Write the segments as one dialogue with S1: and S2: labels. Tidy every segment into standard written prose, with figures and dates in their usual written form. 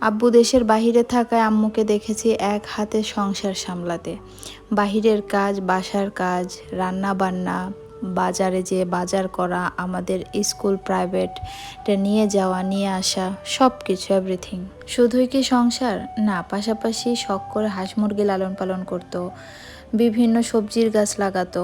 S1: আব্বু দেশের বাহিরে থাকায় আম্মুকে দেখেছি এক হাতে সংসার সামলাতে। বাহিরের কাজ, বাসার কাজ, রান্না বান্না, বাজারে যেয়ে বাজার করা, আমাদের স্কুল প্রাইভেটে নিয়ে যাওয়া নিয়ে আসা, সব কিছু এভরিথিং। শুধুই কি সংসার? না, পাশাপাশি শখ করে হাঁস মুরগি লালন পালন করতো, বিভিন্ন সবজির গাছ লাগাতো।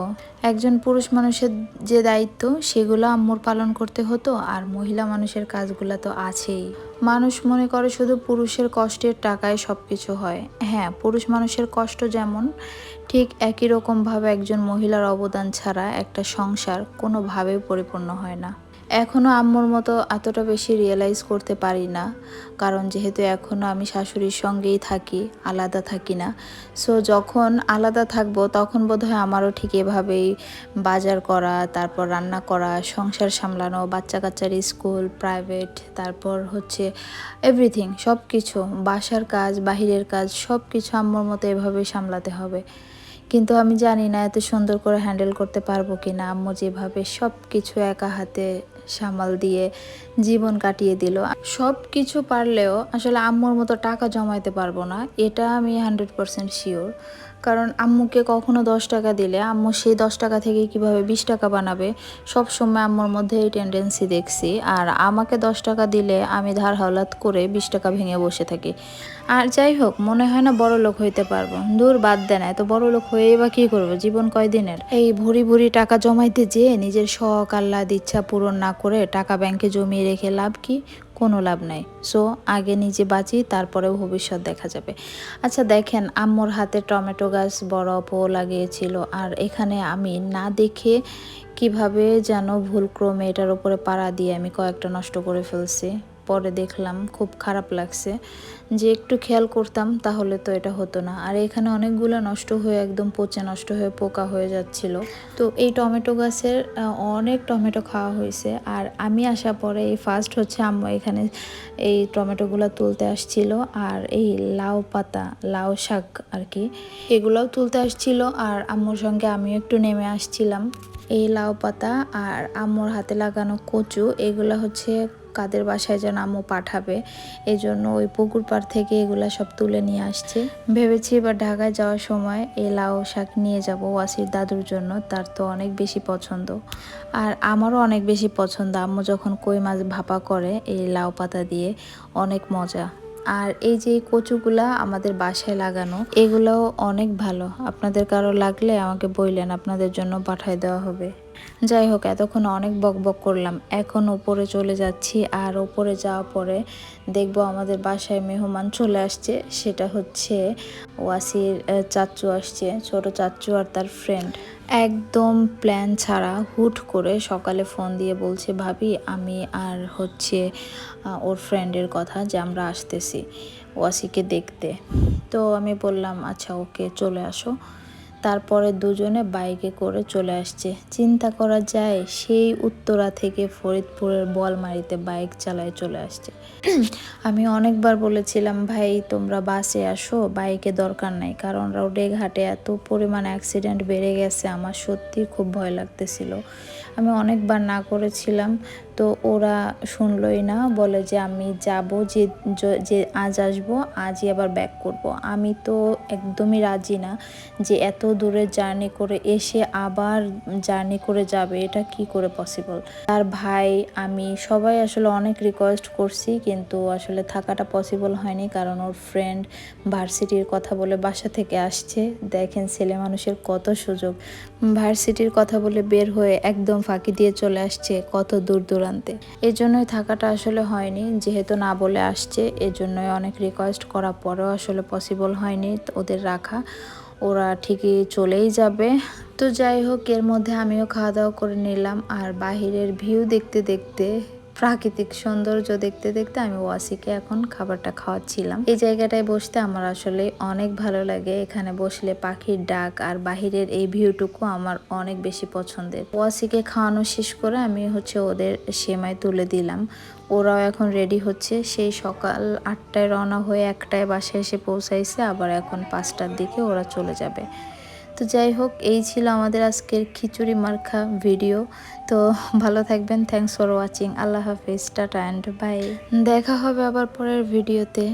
S1: একজন পুরুষ মানুষের যে দায়িত্ব সেগুলো আম্মুর পালন করতে হতো, আর মহিলা মানুষের কাজগুলো তো আছেই। মানুষ মনে করে শুধু পুরুষের কষ্টের টাকায় সব কিছু হয়। হ্যাঁ, পুরুষ মানুষের কষ্ট যেমন, ঠিক একই রকমভাবে একজন মহিলার অবদান ছাড়া একটা সংসার কোনোভাবেই পরিপূর্ণ হয় না। এখনও আম্মুর মতো এতটা বেশি রিয়েলাইজ করতে পারি না, কারণ যেহেতু এখনও আমি শাশুড়ির সঙ্গেই থাকি, আলাদা থাকি না। সো যখন আলাদা থাকবো তখন বোধহয় আমারও ঠিক এভাবেই বাজার করা, তারপর রান্না করা, সংসার সামলানো, বাচ্চা কাচ্চার স্কুল, প্রাইভেট, তারপর হচ্ছে এভরিথিং, সব কিছু, বাসার কাজ, বাহিরের কাজ, সব কিছু আম্মুর মতো এভাবেই সামলাতে হবে। কিন্তু আমি জানি না এত সুন্দর করে হ্যান্ডেল করতে পারবো কি না। আম্মু যেভাবে সব কিছু একা হাতে সামাল দিয়ে জীবন কাটিয়ে দিল, সব কিছু পারলেও আসলে আম্মুর মতো টাকা জমাইতে পারবো না, এটা আমি 100% শিওর। কারণ আম্মুকে কখনো 10 টাকা দিলে আম্মু সেই 10 টাকা থেকে কিভাবে 20 টাকা বানাবে, সব সময় আম্মুর মধ্যে এই টেন্ডেন্সি দেখছি। আর আমাকে 10 টাকা দিলে আমি ধার হাওলাত করে 20 টাকা ভেঙে বসে থাকি। আর যাই হোক, মনে হয় না বড় লোক হইতে পারবো। দূর, বাদ দেন, এত বড় লোক হয়েই বা কী করবো, জীবন কয়দিনের। এই ভুরি ভুরি টাকা জমাইতে যেয়ে নিজের শখ আহ্লাদ ইচ্ছা পূরণ না করে টাকা ব্যাংকে জমিয়ে রেখে লাভ কি? কোনো লাভ নাই। সো আগে নিজে বাঁচি, তারপরেও ভবিষ্যৎ দেখা যাবে। আচ্ছা দেখেন, আম্মুর হাতে টমেটো গাছ বড় আপু লাগিয়েছিল, আর এখানে আমি না দেখে কিভাবে যেন ভুলক্রমে এটার উপরে পাড়া দিয়ে আমি কয়েকটা নষ্ট করে ফেলছি। পরে দেখলাম, খুব খারাপ লাগছে। যে একটু খেয়াল করতাম তাহলে তো এটা হতো না। আর এখানে অনেকগুলো নষ্ট হয়ে একদম পচে নষ্ট হয়ে পোকা হয়ে যাচ্ছিল। তো এই টমেটো গাছের অনেক টমেটো খাওয়া হয়েছে। আর আমি আসার পরে এই ফার্স্ট হচ্ছে আম্মু এখানে এই টমেটোগুলো তুলতে আসছিল, আর এই লাউ পাতা, লাউ শাক আর কি, এগুলোও তুলতে আসছিল। আর আম্মুর সঙ্গে আমিও একটু নেমে আসছিলাম। এই লাউ পাতা আর আম্মুর হাতে লাগানো কচু, এগুলো হচ্ছে কাদের বাসায় যেন আম্মু পাঠাবে, এই জন্য ওই পুকুর পাড় থেকে এগুলা সব তুলে নিয়ে আসছে। ভেবেছি এবার ঢাকায় যাওয়ার সময় এই লাউ শাক নিয়ে যাব ওয়াসির দাদুর জন্য, তার তো অনেক বেশি পছন্দ। আর আমারও অনেক বেশি পছন্দ। আম্মু যখন কই মাছ ভাপা করে এই লাউ পাতা দিয়ে, অনেক মজা। আর এই যে কচুগুলা আমাদের বাসায় লাগানো, এগুলোও অনেক ভালো। আপনাদের কারো লাগলে আমাকে বললেন, আপনাদের জন্য পাঠিয়ে দেওয়া হবে। যাই হোক, এতক্ষণ অনেক বকবক করলাম, এখন উপরে চলে যাচ্ছি। আর উপরে যাওয়ার পরে দেখবো আমাদের বাসায় মেহমান চলে আসছে। সেটা হচ্ছে ওয়াসির চাচ্চু আসছে, ছোট চাচ্চু আর তার ফ্রেন্ড। একদম প্ল্যান ছাড়া হুট করে সকালে ফোন দিয়ে বলছে, ভাবি আমি আর হচ্ছে ওর ফ্রেন্ডের কথা যে আমরা আসতেছি ওয়াসিকে দেখতে। তো আমি বললাম আচ্ছা ওকে, চলে আসো। তারপরে দুজনে বাইকে করে চলে আসছে। চিন্তা করা যায়, সেই উত্তরা থেকে ফরিদপুরের বলমারিতে বাইক চালায় চলে আসছে। আমি অনেকবার বলেছিলাম, ভাই তোমরা বাসে আসো, বাইকে দরকার নাই, কারণ রোডে ঘাটে এত পরিমাণ অ্যাক্সিডেন্ট বেড়ে গেছে, আমার সত্যি খুব ভয় লাগতেছিল। আমি অনেকবার না করেছিলাম, তো ওরা শুনলই না, বলে যে আমি যাব, যে আজ আসবো, আজই আবার ব্যাক করব। আমি তো একদমই রাজি না যে এত দূরে জার্নি করে এসে আবার জার্নি করে যাবে, এটা কি করে পসিবল। তার ভাই, আমি সবাই আসলে অনেক রিকোয়েস্ট করছি, কিন্তু আসলে থাকাটা পসিবল হয়নি, কারণ ওর ফ্রেন্ড ভার্সিটির কথা বলে বাসা থেকে আসছে। দেখেন ছেলে মানুষের কত সুযোগ, ভার্সিটির কথা বলে বের হয়ে একদম ফাঁকি দিয়ে চলে আসছে কত দূর দূরান্তে। এজন্যই থাকাটা আসলে হয়নি, যেহেতু না বলে আসছে, এজন্যই অনেক রিকোয়েস্ট করার পরেও আসলে পসিবল হয়নি ওদের রাখা। ওরা ঠিকই চলেই যাবে। তো যাই হোক, এর মধ্যে আমিও খাওয়া দাওয়া করে নিলাম। আর বাহিরের ভিউ দেখতে দেখতে, প্রাকৃতিক সৌন্দর্য দেখতে দেখতে আমি ওয়াসিকে এখন খাবারটা খাওয়াচ্ছিলাম। এই জায়গাটায় বসতে আমার আসলে অনেক ভালো লাগে। এখানে বসলে পাখির ডাক আর বাহিরের এই ভিউটুকু আমার অনেক বেশি পছন্দের। ওয়াসিকে খাওয়ানো শেষ করে আমি হচ্ছে ওদের সেমাই তুলে দিলাম। ওরাও এখন রেডি হচ্ছে। সেই সকাল 8টায় রওনা হয়ে 1টায় বাসায় এসে পৌঁছাইছে, আবার এখন 5টার দিকে ওরা চলে যাবে। তো যাই হোক, এই ছিল আমাদের আজকের খিচুড়ি মার্খা ভিডিও। তো ভালো থাকবেন, থ্যাংকস ফর ওয়াচিং, আল্লাহ হাফিজ, টাটা অ্যান্ড বাই। দেখা হবে আবার পরের ভিডিওতে।